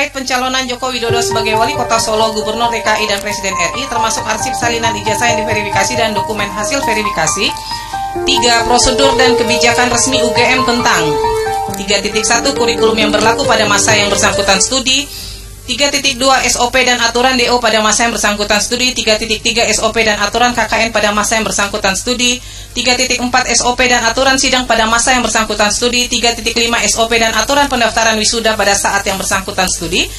terkait pencalonan Joko Widodo sebagai Wali Kota Solo, Gubernur DKI, dan Presiden RI, termasuk arsip salinan ijazah yang diverifikasi dan dokumen hasil verifikasi. 3. Prosedur dan kebijakan resmi UGM tentang 3.1 kurikulum yang berlaku pada masa yang bersangkutan studi. 3.2 SOP dan aturan DO pada masa yang bersangkutan studi. 3.3 SOP dan aturan KKN pada masa yang bersangkutan studi. 3.4 SOP dan aturan sidang pada masa yang bersangkutan studi. 3.5 SOP dan aturan pendaftaran wisuda pada saat yang bersangkutan studi.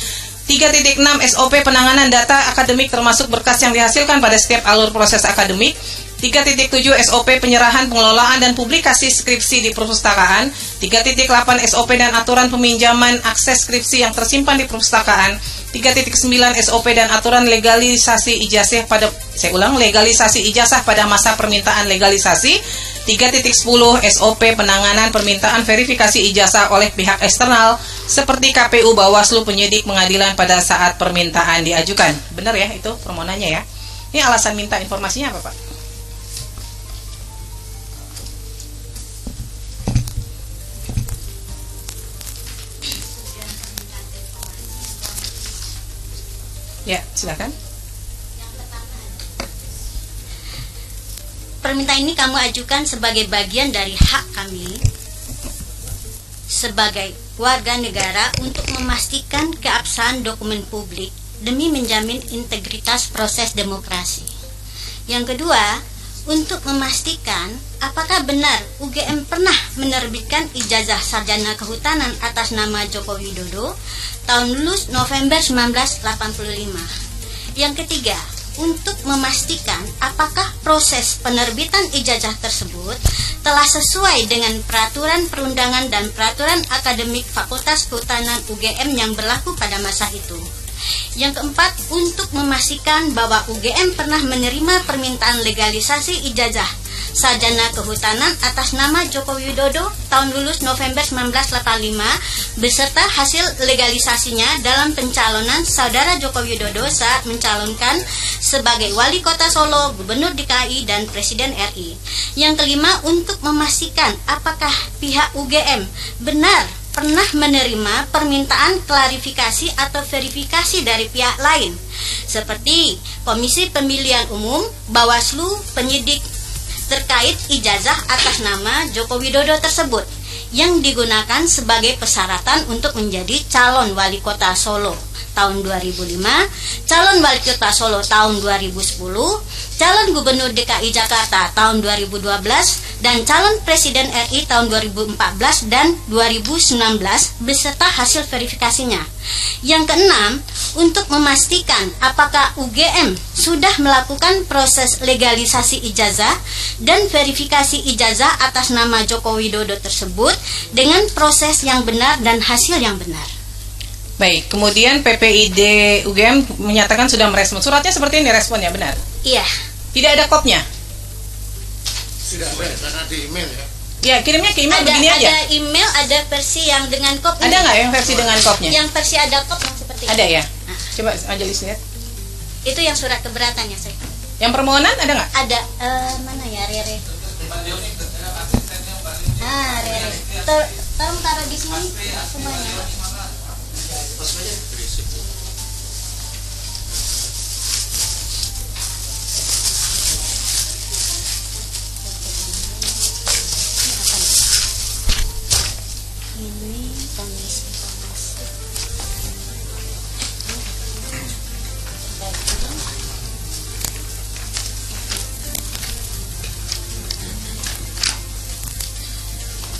3.6 SOP penanganan data akademik termasuk berkas yang dihasilkan pada setiap alur proses akademik. 3.7 SOP penyerahan, pengelolaan, dan publikasi skripsi di perpustakaan. 3.8 SOP dan aturan peminjaman akses skripsi yang tersimpan di perpustakaan. 3.9 SOP dan aturan legalisasi ijazah legalisasi ijazah pada masa permintaan legalisasi. 3.10 SOP penanganan permintaan verifikasi ijazah oleh pihak eksternal seperti KPU, Bawaslu, penyidik, pengadilan pada saat permintaan diajukan. Benar ya itu permohonannya ya. Ini alasan minta informasinya apa, Pak? Ya, silakan. Permintaan ini kamu ajukan sebagai bagian dari hak kami sebagai warga negara untuk memastikan keabsahan dokumen publik demi menjamin integritas proses demokrasi. Yang kedua, untuk memastikan apakah benar UGM pernah menerbitkan ijazah sarjana kehutanan atas nama Joko Widodo tahun lulus November 1985. Yang ketiga, untuk memastikan apakah proses penerbitan ijazah tersebut telah sesuai dengan peraturan perundangan dan peraturan akademik Fakultas Kehutanan UGM yang berlaku pada masa itu. Yang keempat, untuk memastikan bahwa UGM pernah menerima permintaan legalisasi ijazah sarjana kehutanan atas nama Joko Widodo tahun lulus November 1985 beserta hasil legalisasinya dalam pencalonan saudara Joko Widodo saat mencalonkan sebagai Wali Kota Solo, Gubernur DKI, dan Presiden RI. Yang kelima, untuk memastikan apakah pihak UGM benar pernah menerima permintaan klarifikasi atau verifikasi dari pihak lain seperti Komisi Pemilihan Umum, Bawaslu, penyidik terkait ijazah atas nama Joko Widodo tersebut yang digunakan sebagai persyaratan untuk menjadi calon wali kota Solo tahun 2005, calon wali kota Solo tahun 2010, calon gubernur DKI Jakarta tahun 2012, dan calon presiden RI tahun 2014 dan 2019 beserta hasil verifikasinya. Yang keenam, untuk memastikan apakah UGM sudah melakukan proses legalisasi ijazah dan verifikasi ijazah atas nama Joko Widodo tersebut dengan proses yang benar dan hasil yang benar. Baik, kemudian PPID UGM menyatakan sudah merespon. Suratnya seperti ini responnya, benar? Iya. Tidak ada kopnya? Tidak ada, karena di email ya. Ya, kirimnya ke email begini aja. Ada email, ada versi yang dengan kop. Ada nggak yang versi dengan kopnya? Yang versi ada kop yang seperti ada ini. ya? Nah, coba Angelis lihat. itu yang surat keberatannya saya. Yang permohonan ada nggak? Ada, mana ya, Rere? Ah, Rere. Tolong taruh di sini semuanya. Ini komisi.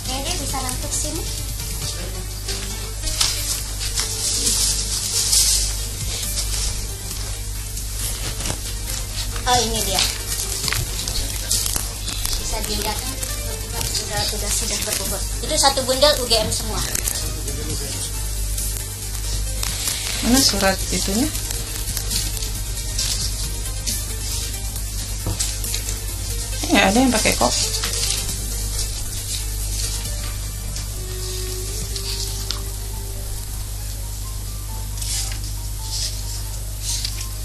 Rere bisa langsung sini. Oh, ini dia. Bisa dilihat kan? Sudah berbobot. Itu satu bundel UGM semua. Mana surat itunya? Nggak ada yang pakai kop.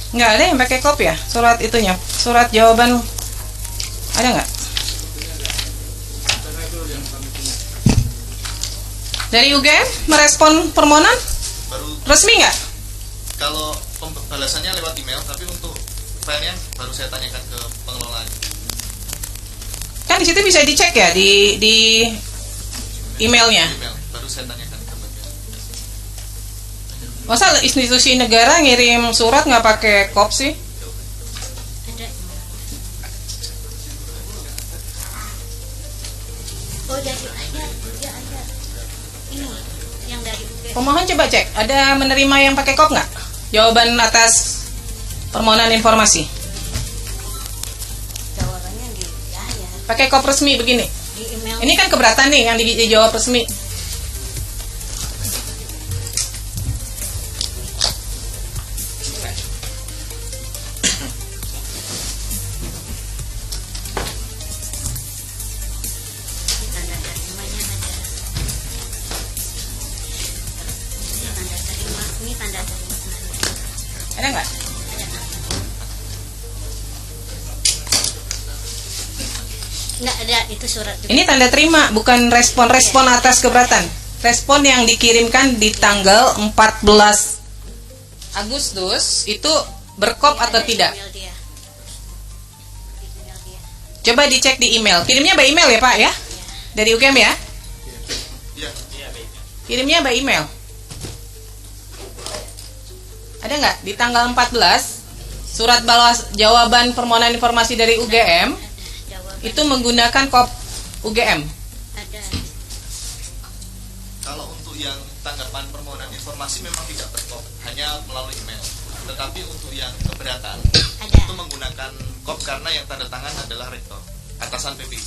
Nggak ada yang pakai kop ya? Surat itunya, surat jawaban ada nggak? Dari UGM merespon permohonan? Resmi nggak? Kalau pembalasannya lewat email, tapi untuk filenya baru saya tanyakan ke pengelola. Kan di situ bisa dicek ya di emailnya. Email baru saya tanyakan ke bagian. Masa institusi negara ngirim surat nggak pakai kop sih? Ada. Oh, dari ada. Ini yang dari UGM. Pemohon coba cek, ada menerima yang pakai kop nggak? Jawaban atas permohonan informasi. Jawabannya di Pakai kop resmi begini. di email. Ini kan keberatan nih yang dijawab resmi. Tanda terimanya ada. Tanda terima, ini tanda terima. Ada nggak? Nggak ada, itu surat juga. Ini tanda terima, bukan respon atas keberatan. Respon yang dikirimkan di tanggal 14 Agustus itu berkop atau Ada tidak? email dia. Di email dia. Coba dicek di email. Kirimnya by email ya Pak ya? Dari UGM ya? Iya. Kirimnya by email. Ada nggak di tanggal 14 surat balas jawaban permohonan informasi dari UGM Ada jawaban. itu menggunakan kop UGM? Ada. Kalau untuk yang tanggapan permohonan informasi memang tidak berkop, hanya melalui email. Tetapi untuk yang keberatan Ada. itu menggunakan kop karena yang tanda tangan adalah rektor, atasan PPI.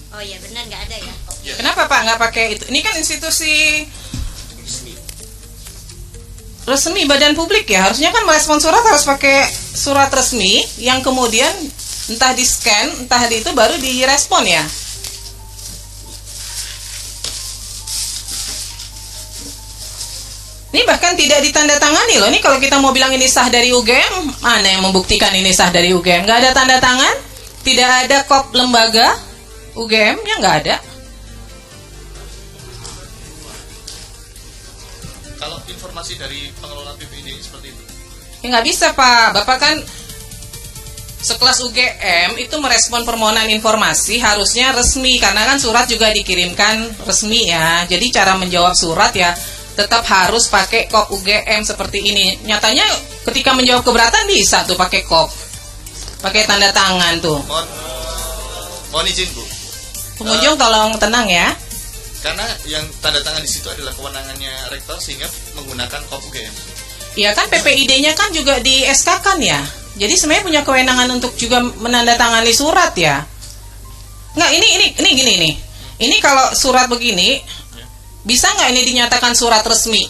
Oh iya, benar, nggak ada ya. Oke. Kenapa Pak nggak pakai itu? Ini kan institusi resmi badan publik ya, harusnya kan merespon surat harus pakai surat resmi yang kemudian entah di scan, entah di itu baru direspon ya. Ini bahkan tidak ditandatangani loh. Ini kalau kita mau bilang ini sah dari UGM, mana yang membuktikan ini sah dari UGM? Nggak ada tanda tangan, tidak ada kop lembaga UGM, ya nggak ada. Kalau informasi dari pengelola PPID seperti itu, Ya nggak bisa Pak, Bapak kan sekelas UGM itu merespon permohonan informasi harusnya resmi karena kan surat juga dikirimkan resmi ya. Jadi cara menjawab surat ya tetap harus pakai kop UGM seperti ini. Nyatanya ketika menjawab keberatan bisa tuh pakai kop, pakai tanda tangan tuh. mohon izin Bu, Pengunjung tolong tenang ya. karena yang tanda tangan di situ adalah kewenangannya rektor sehingga menggunakan kop UGM. Ya kan PPID-nya kan juga di SK kan ya. Jadi sebenarnya punya kewenangan untuk juga menandatangani surat ya. Nggak, ini gini nih. Ini kalau surat begini, bisa nggak ini dinyatakan surat resmi?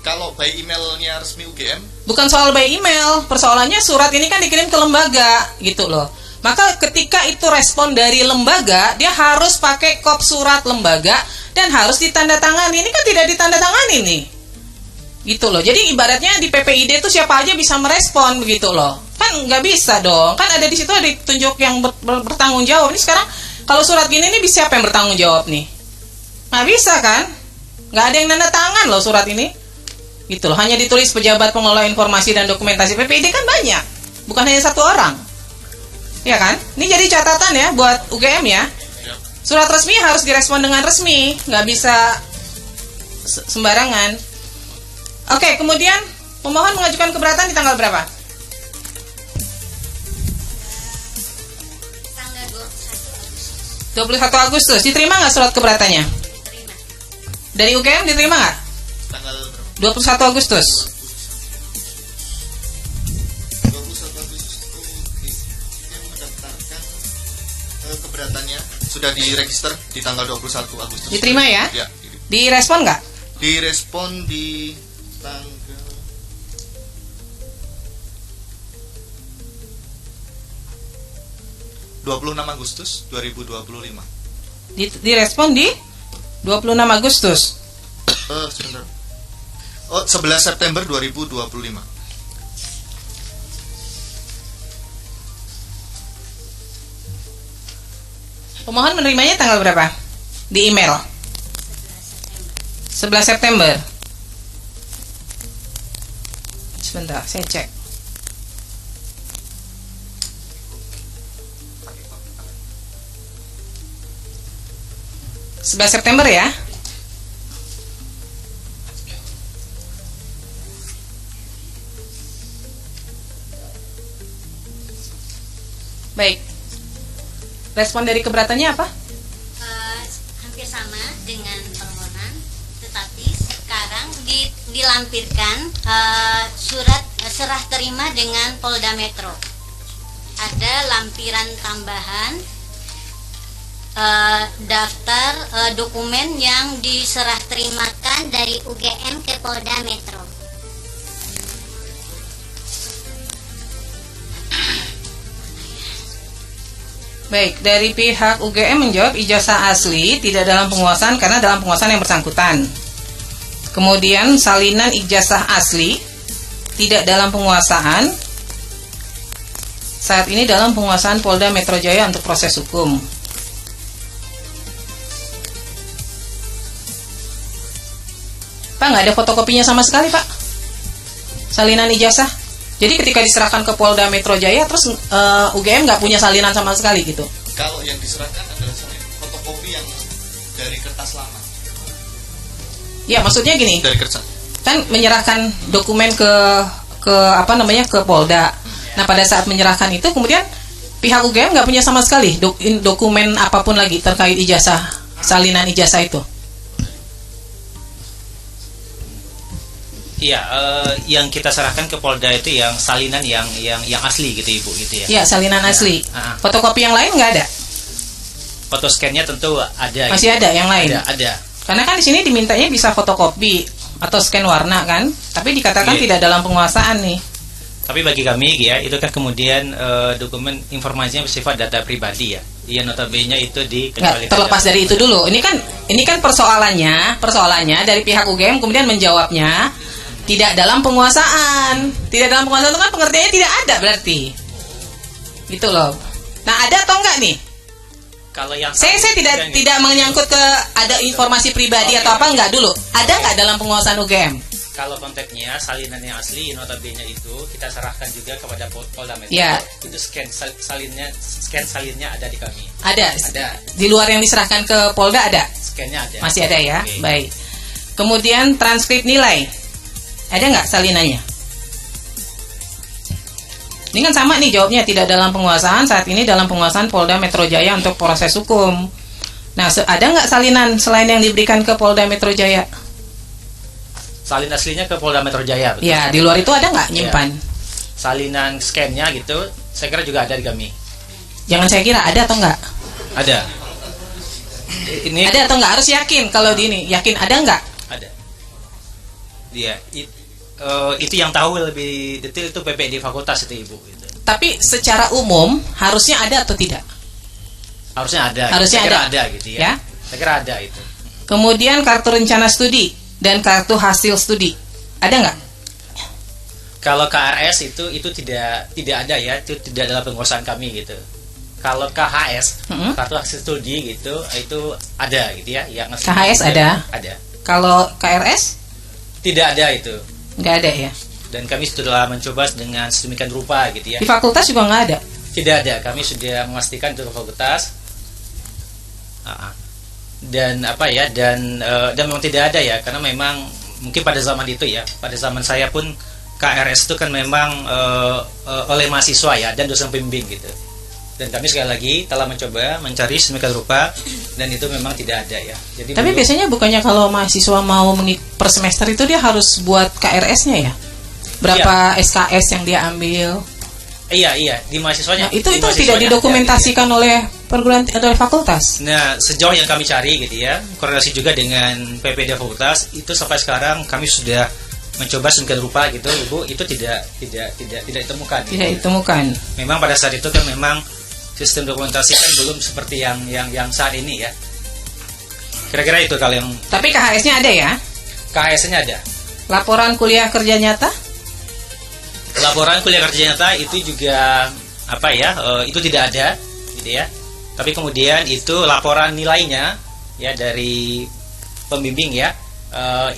Kalau by emailnya resmi UGM, Bukan soal by email, persoalannya surat ini kan dikirim ke lembaga gitu loh. Maka ketika itu respon dari lembaga, dia harus pakai kop surat lembaga dan harus ditandatangani. Ini kan tidak ditandatangani nih. Gitu loh. Jadi ibaratnya di PPID itu siapa aja bisa merespon begitu loh. Kan nggak bisa dong. Kan ada di situ ada ditunjuk yang bertanggung jawab. Ini sekarang kalau surat gini nih siapa yang bertanggung jawab nih? Nggak bisa kan? Nggak ada yang tanda tangan loh surat ini. Gitu loh. Hanya ditulis pejabat pengelola informasi dan dokumentasi PPID kan banyak. Bukan hanya satu orang. Ya kan? Ini jadi catatan ya buat UGM ya. Surat resmi harus direspon dengan resmi, nggak bisa sembarangan. Oke, kemudian pemohon mengajukan keberatan di tanggal berapa? Tanggal 21 Agustus. 21 Agustus. Diterima nggak surat keberatannya? Terima. Dari UGM diterima nggak? tanggal berapa? 21 Agustus. 21 Agustus itu UGM mendaftarkan keberatannya sudah diregister di tanggal 21 Agustus. Diterima ya? Ya, Direspon nggak? direspon di tanggal 26 Agustus 2025. Direspon di 26 Agustus. Sebentar. Oh, 11 September 2025. Pemohon menerimanya tanggal berapa? Di email. 11 September. Sebentar, saya cek. 11 September ya. Baik. Respon dari keberatannya apa? Hampir sama dengan permohonan, tetapi sekarang dilampirkan surat serah terima dengan Polda Metro. Ada lampiran tambahan daftar dokumen yang diserah terimakan dari UGM ke Polda Metro. Baik, dari pihak UGM menjawab ijazah asli tidak dalam penguasaan karena dalam penguasaan yang bersangkutan. Kemudian salinan ijazah asli tidak dalam penguasaan, saat ini dalam penguasaan Polda Metro Jaya untuk proses hukum. Pak, nggak ada fotokopinya sama sekali, Pak, salinan ijazah. Jadi ketika diserahkan ke Polda Metro Jaya, terus UGM nggak punya salinan sama sekali gitu. Kalau yang diserahkan adalah fotokopi yang dari kertas lama. Ya, maksudnya gini, Dari kertas. kan menyerahkan dokumen ke ke Polda. Nah, pada saat menyerahkan itu kemudian pihak UGM nggak punya sama sekali dokumen apapun lagi terkait ijazah, salinan ijazah itu. Iya, yang kita serahkan ke Polda itu yang salinan yang asli gitu Ibu gitu ya. Ya, salinan asli. Ah. Fotokopi yang lain nggak ada. Foto scan-nya tentu ada. Masih gitu. ada yang lain. Ada. Karena kan di sini dimintanya bisa fotokopi atau scan warna kan, tapi dikatakan Iya. tidak dalam penguasaan nih. Tapi bagi kami ya itu kan kemudian dokumen informasinya bersifat data pribadi ya. Iya, notabene itu Nggak, terlepas dari itu dulu. Ini kan persoalannya dari pihak UGM kemudian menjawabnya tidak dalam penguasaan. Tidak dalam penguasaan itu kan pengertiannya tidak ada berarti. Gitu loh. Nah, ada atau enggak nih? Kalau yang Saya tidak menyangkut ke ada informasi pribadi atau apa, enggak dulu. Ada enggak dalam penguasaan UGM? Kalau konteksnya salinan yang asli notabene itu kita serahkan juga kepada Polda Metro. Ya. Itu scan salinnya ada di kami. Ada. Ada. Di luar yang diserahkan ke Polda ada? Scan-nya ada. Masih ada ya? Oke. Baik. Kemudian transkrip nilai. Ada nggak salinannya? Ini kan sama nih jawabnya, tidak dalam penguasaan, saat ini dalam penguasaan Polda Metro Jaya untuk proses hukum. Nah, ada nggak salinan selain yang diberikan ke Polda Metro Jaya? Salin aslinya ke Polda Metro Jaya. Betul. Ya, di luar itu ada nggak nyimpan? Salinan scan-nya gitu, saya kira juga ada di kami. Jangan saya kira, ada atau nggak? Ada. Ini Ada atau nggak? Harus yakin kalau di ini. Yakin ada nggak? ada. Iya, itu yang tahu lebih detail itu PPD fakultas itu Ibu gitu. Tapi secara umum harusnya ada atau tidak? Harusnya ada. Harusnya saya kira ada. gitu ya. Ya. Saya kira ada itu. Kemudian kartu rencana studi dan kartu hasil studi. Ada nggak? Kalau KRS itu tidak ada ya, itu tidak dalam penguasaan kami gitu. Kalau KHS, kartu hasil studi gitu, itu ada gitu ya, yang asli. KHS ada? Ada. Kalau KRS? Tidak ada itu. Nggak ada ya? Dan kami sudah mencoba dengan sedemikian rupa gitu ya. Di fakultas juga nggak ada? Tidak ada, kami sudah memastikan itu ke fakultas. Dan memang tidak ada ya, karena memang mungkin pada zaman itu ya, pada zaman saya pun KRS itu kan memang oleh mahasiswa ya dan dosen pembimbing gitu. Dan kami sekali lagi telah mencoba mencari sedemikian rupa dan itu memang tidak ada ya. Jadi Tapi biasanya bukannya kalau mahasiswa mau per semester itu dia harus buat KRS-nya ya? Berapa SKS yang dia ambil? Iya, di mahasiswanya. Nah, itu di mahasiswanya tidak ada, didokumentasikan oleh perguruan atau fakultas. Nah, sejauh yang kami cari gitu ya, korelasi juga dengan PPD fakultas, itu sampai sekarang kami sudah mencoba sedemikian rupa gitu, Ibu, itu tidak ditemukan. Tidak ditemukan. Memang pada saat itu kan memang sistem dokumentasi kan belum seperti yang saat ini ya. Kira-kira itu kalau yang Tapi KHS-nya ada ya? KHS-nya ada. Laporan kuliah kerja nyata? Laporan kuliah kerja nyata itu juga itu tidak ada gitu ya. Tapi kemudian itu laporan nilainya ya dari pembimbing ya,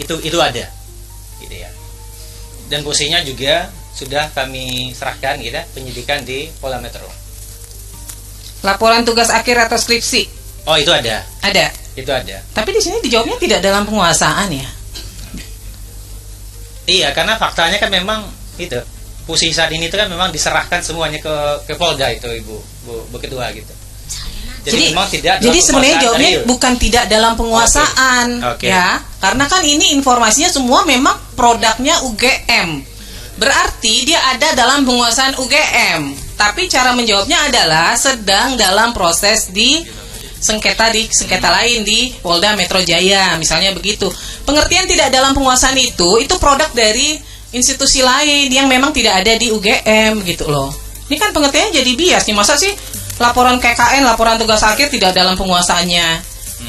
itu ada gitu ya. dan posisinya juga sudah kami serahkan gitu, penyidikan di Polda Metro. Laporan tugas akhir atau skripsi? Oh, itu ada. Ada. Itu ada. Tapi di sini dijawabnya tidak dalam penguasaan ya. Iya, karena faktanya kan memang itu. Posisi saat ini itu kan memang diserahkan semuanya ke Polda itu, Bu Ketua gitu. Jadi memang tidak. Jadi sebenarnya jawabnya serius. bukan tidak dalam penguasaan, Oke. ya, karena kan ini informasinya semua memang produknya UGM, berarti dia ada dalam penguasaan UGM. Tapi cara menjawabnya adalah sedang dalam proses di sengketa lain di Polda Metro Jaya, misalnya begitu. Pengertian tidak dalam penguasaan itu produk dari institusi lain yang memang tidak ada di UGM gitu loh. Ini kan pengertiannya jadi bias nih, masa sih laporan KKN, laporan tugas akhir tidak dalam penguasaannya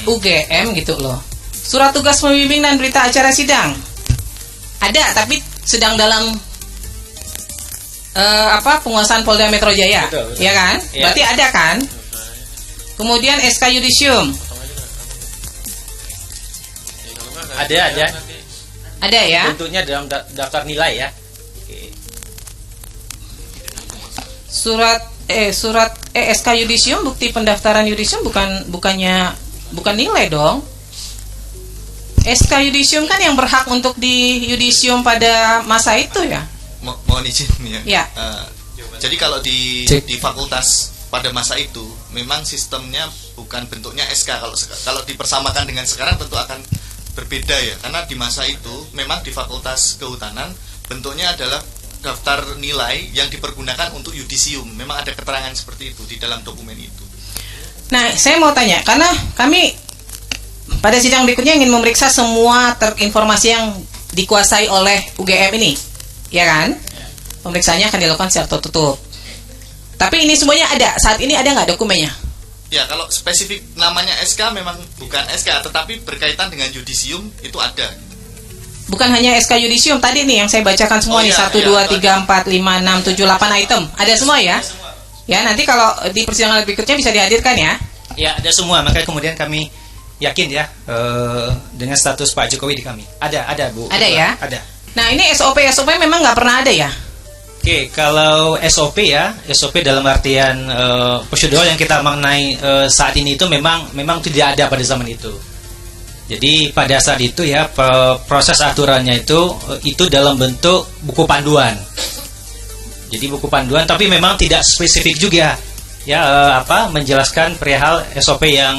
UGM gitu loh. Surat tugas pembimbing dan berita acara sidang ada, tapi sedang dalam penguasaan Polda Metro Jaya, Betul. ya kan? Iya. Berarti ada kan? Kemudian SK Yudisium Ada. ada ya? Bentuknya dalam daftar nilai ya. Oke. Surat SK Yudisium, bukti pendaftaran Yudisium bukan nilai dong. SK Yudisium kan yang berhak untuk di Yudisium pada masa itu ya. Mohon izin ya. Ya. Jadi kalau di fakultas pada masa itu memang sistemnya bukan bentuknya SK. Kalau dipersamakan dengan sekarang tentu akan berbeda ya. Karena di masa itu memang di Fakultas Kehutanan bentuknya adalah daftar nilai yang dipergunakan untuk yudisium. Memang ada keterangan seperti itu di dalam dokumen itu. Nah, saya mau tanya, karena kami pada sidang berikutnya ingin memeriksa semua informasi yang dikuasai oleh UGM ini, ya kan? Pemeriksaannya akan dilakukan secara tertutup. Tapi ini semuanya ada, saat ini ada nggak dokumennya? Ya, kalau spesifik namanya SK memang bukan SK, tetapi berkaitan dengan yudisium itu ada. Bukan hanya SK Yudisium, tadi nih yang saya bacakan semua nih, 1, 2, 3, 4, 5, 6, 7, 8 item. Ada semua ya? Ya, nanti kalau di persidangan berikutnya bisa dihadirkan ya? Ya, ada semua. Makanya kemudian kami yakin ya dengan status Pak Jokowi di kami. Ada Bu. Ada ya? Ada. Nah, ini SOP memang nggak pernah ada ya? Oke, kalau SOP ya, SOP dalam artian prosedur yang kita maknai saat ini itu memang tidak ada pada zaman itu. Jadi pada saat itu ya proses aturannya itu dalam bentuk buku panduan. Jadi buku panduan, tapi memang tidak spesifik juga ya menjelaskan perihal SOP yang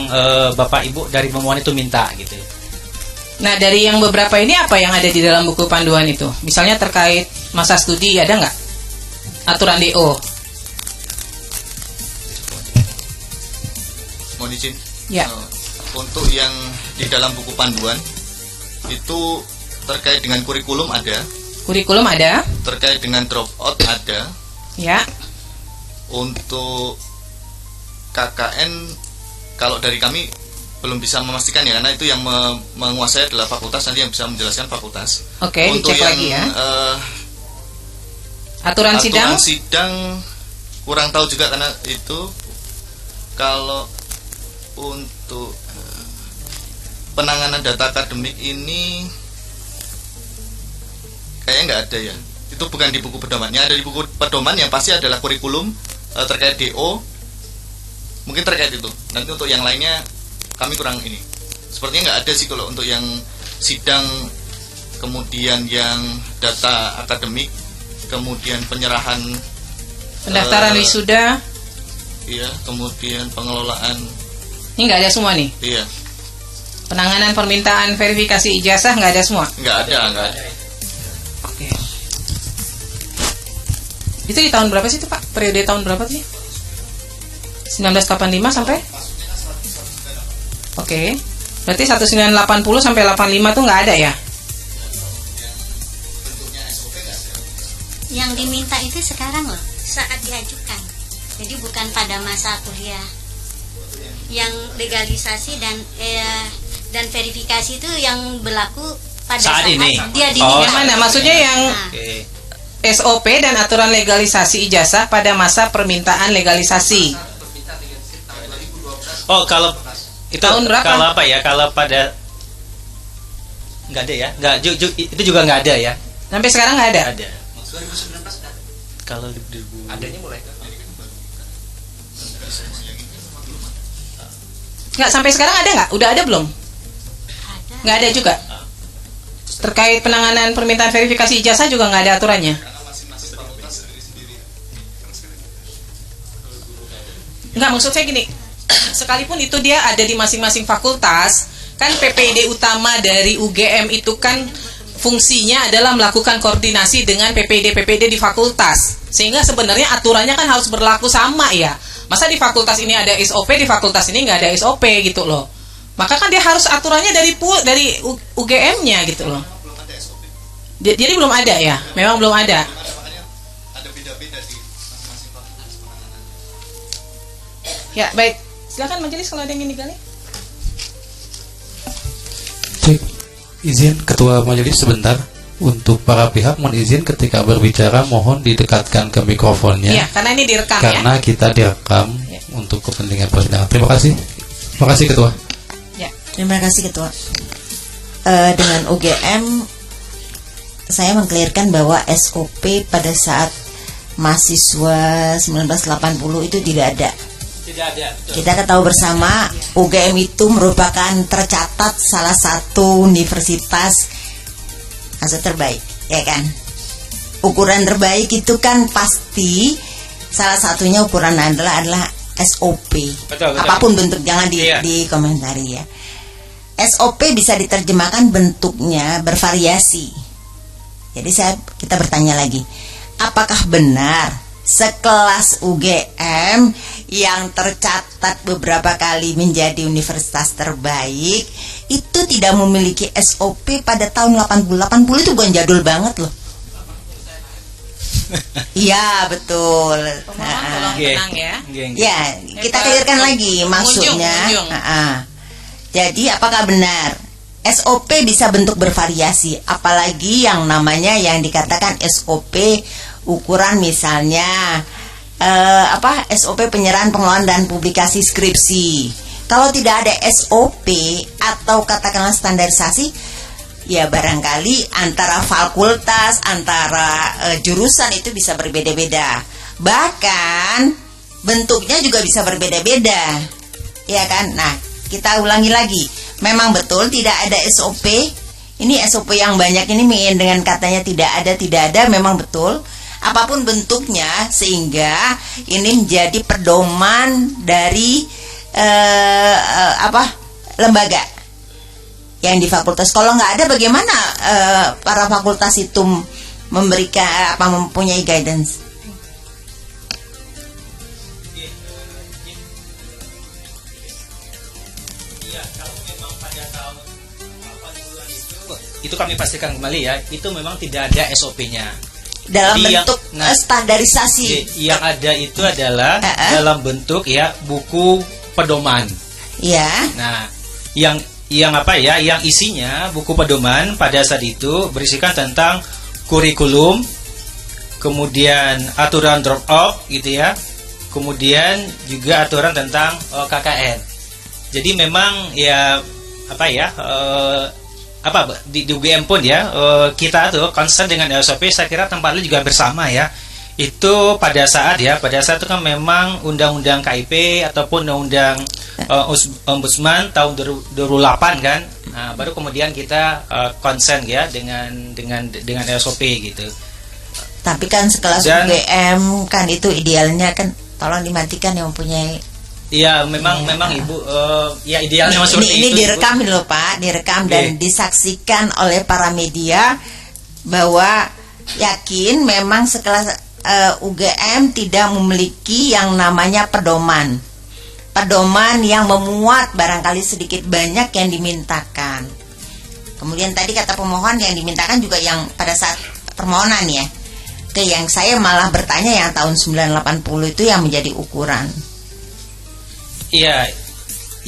Bapak Ibu dari pemohon itu minta gitu. Nah, dari yang beberapa ini apa yang ada di dalam buku panduan itu? Misalnya terkait masa studi, ada nggak? Aturan DO. Mohon izin. Ya. Untuk yang di dalam buku panduan itu terkait dengan kurikulum ada, Kurikulum ada. terkait dengan dropout ada. Ya. Untuk KKN kalau dari kami belum bisa memastikan ya, karena itu yang menguasai adalah fakultas, nanti yang bisa menjelaskan fakultas. Oke, Untuk dicek yang lagi ya. aturan Aturan sidang. sidang kurang tahu juga, karena itu kalau untuk penanganan data akademik ini kayaknya nggak ada ya. Itu bukan di buku pedomannya. Ada di buku pedoman yang pasti adalah kurikulum terkait DO. Mungkin terkait itu. Nanti untuk yang lainnya kami kurang ini. Sepertinya nggak ada sih kalau untuk yang sidang, kemudian yang data akademik, kemudian penyerahan Pendaftaran wisuda. iya, kemudian pengelolaan, Ini nggak ada semua nih. iya, Penanganan permintaan verifikasi ijazah nggak ada semua. nggak ada. Oke. Itu di tahun berapa sih itu Pak? Periode tahun berapa sih? 1985 sampai? Oke. Berarti 1980 sampai 85 tuh nggak ada ya? Yang diminta itu sekarang loh, saat diajukan. Jadi bukan pada masa kuliah. Yang legalisasi dan verifikasi itu yang berlaku pada Saat saat ini. dia Oh, diminta. Yang mana? Maksudnya yang Nah, Oke. SOP dan aturan legalisasi ijazah pada masa permintaan legalisasi. Oh, kalau itu Tahun berapa? kalau apa ya? Kalau pada nggak ada ya? Nggak itu juga nggak ada ya? Sampai sekarang nggak ada. Ada. Kalau di Adanya mulai Nggak, sampai sekarang ada nggak? Udah ada belum? Ada. Nggak ada juga. Terkait penanganan permintaan verifikasi ijazah juga nggak ada aturannya. Nggak, maksud saya gini, sekalipun itu dia ada di masing-masing fakultas, kan PPD utama dari UGM itu kan fungsinya adalah melakukan koordinasi dengan PPD di fakultas. Sehingga sebenarnya aturannya kan harus berlaku sama ya. Masa di fakultas ini ada SOP, di fakultas ini nggak ada SOP gitu loh. Maka kan dia harus aturannya dari UGM-nya gitu loh. Jadi belum ada ya, memang belum ada. Ada beda-beda di masing-masing fakultas penanganan. Ya baik, silakan majelis kalau ada yang ingin digali. Cek, izin Ketua Majelis sebentar. Untuk para pihak mohon izin ketika berbicara mohon didekatkan ke mikrofonnya. Iya, karena ini direkam Karena kita direkam Ya. untuk kepentingan persidangan. Terima kasih. Terima kasih Ketua. ya. Terima kasih Ketua. Dengan UGM saya mengklirkan bahwa SOP pada saat mahasiswa 1980 itu tidak ada. tidak ada. Betul. Kita ketahui bersama UGM itu merupakan tercatat salah satu universitas terbaik, ya kan? Ukuran terbaik itu kan pasti salah satunya ukuran adalah SOP. Betul. Apapun bentuk, jangan Iya. dikomentari ya. SOP bisa diterjemahkan bentuknya bervariasi. Jadi kita bertanya lagi, apakah benar sekelas UGM yang tercatat beberapa kali menjadi universitas terbaik itu tidak memiliki SOP pada tahun 80 itu bukan jadul banget loh. Iya betul. Pemohon tolong tenang ya. Ya, kita clearkan lagi maksudnya. Pengunjung. Jadi apakah benar SOP bisa bentuk bervariasi, apalagi yang namanya yang dikatakan SOP ukuran misalnya SOP penyerahan pengelolaan dan publikasi skripsi. Kalau tidak ada SOP atau katakanlah standarisasi, ya barangkali antara fakultas, antara jurusan itu bisa berbeda-beda. Bahkan bentuknya juga bisa berbeda-beda. Ya kan? Nah, kita ulangi lagi. Memang betul tidak ada SOP. Ini SOP yang banyak ini dengan katanya tidak ada, memang betul. Apapun bentuknya, sehingga ini menjadi pedoman dari lembaga yang di fakultas. Kalau nggak ada, bagaimana para fakultas itu memberikan mempunyai guidance? Itu kami pastikan kembali ya, itu memang tidak ada SOP-nya. Dalam Jadi bentuk standarisasi. Yang ada itu adalah dalam bentuk ya buku pedoman. Ya. Nah, yang apa ya? Yang isinya buku pedoman pada saat itu berisikan tentang kurikulum, kemudian aturan drop out gitu ya. Kemudian juga aturan tentang KKN. Jadi memang ya di UGM pun ya kita tuh concern dengan SOP, saya kira tempatnya juga bersama ya. Itu pada saat itu kan memang undang-undang KIP ataupun undang-undang Ombudsman tahun 2008 kan. Nah, baru kemudian kita concern ya dengan SOP gitu. Tapi kan sekelas UGM kan itu idealnya kan tolong dimatikan yang mempunyai. Iya, memang Ibu ya idealnya ini direkam loh Pak, direkam dan disaksikan oleh para media bahwa yakin memang sekelas UGM tidak memiliki yang namanya pedoman yang memuat barangkali sedikit banyak yang dimintakan. Kemudian tadi kata pemohon yang dimintakan juga yang pada saat permohonan ya. Yang saya malah bertanya yang tahun 1980 itu yang menjadi ukuran. Iya,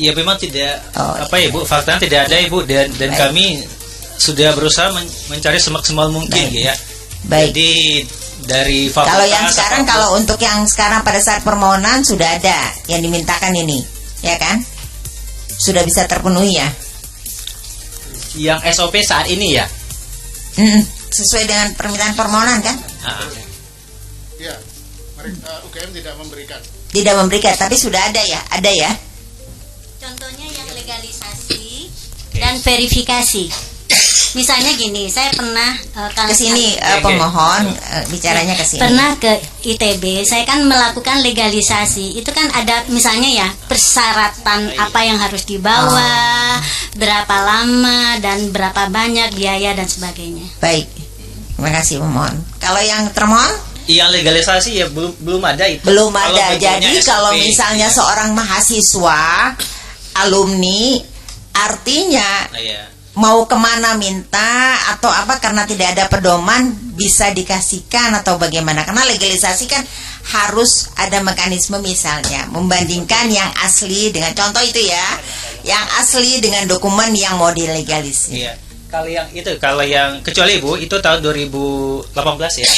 ya memang tidak Ibu, faktanya tidak ada Ibu dan kami sudah berusaha mencari semaksimal mungkin ya. Baik. Jadi dari fakultas. Kalau yang sekarang, kalau untuk yang sekarang pada saat permohonan sudah ada yang dimintakan ini, ya kan? Sudah bisa terpenuhi ya? Yang SOP saat ini ya? sesuai dengan permintaan permohonan kan? Ya, UGM tidak memberikan. Tidak memberikan, tapi sudah ada ya, ada ya. Contohnya yang legalisasi dan verifikasi. Misalnya gini, saya pernah Ke sini pemohon bicaranya ke sini. pernah ke ITB, saya kan melakukan legalisasi. Itu kan ada misalnya ya persyaratan apa yang harus dibawa, berapa lama dan berapa banyak biaya dan sebagainya. Baik, terima kasih pemohon. Kalau yang termohon Yang legalisasi ya belum ada itu. belum Kalau ada. bentuknya Jadi SOP, kalau misalnya seorang mahasiswa, alumni, artinya iya. mau kemana minta atau apa karena tidak ada pedoman bisa dikasihkan atau bagaimana, karena legalisasi kan harus ada mekanisme, misalnya membandingkan yang asli dengan, contoh itu ya, yang asli dengan dokumen yang mau dilegalisir. Iya. Kalau yang kecuali Bu itu tahun 2018 ya.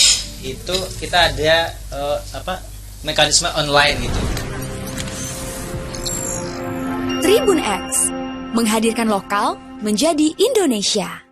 Itu kita ada mekanisme online gitu. Tribun X menghadirkan lokal menjadi Indonesia.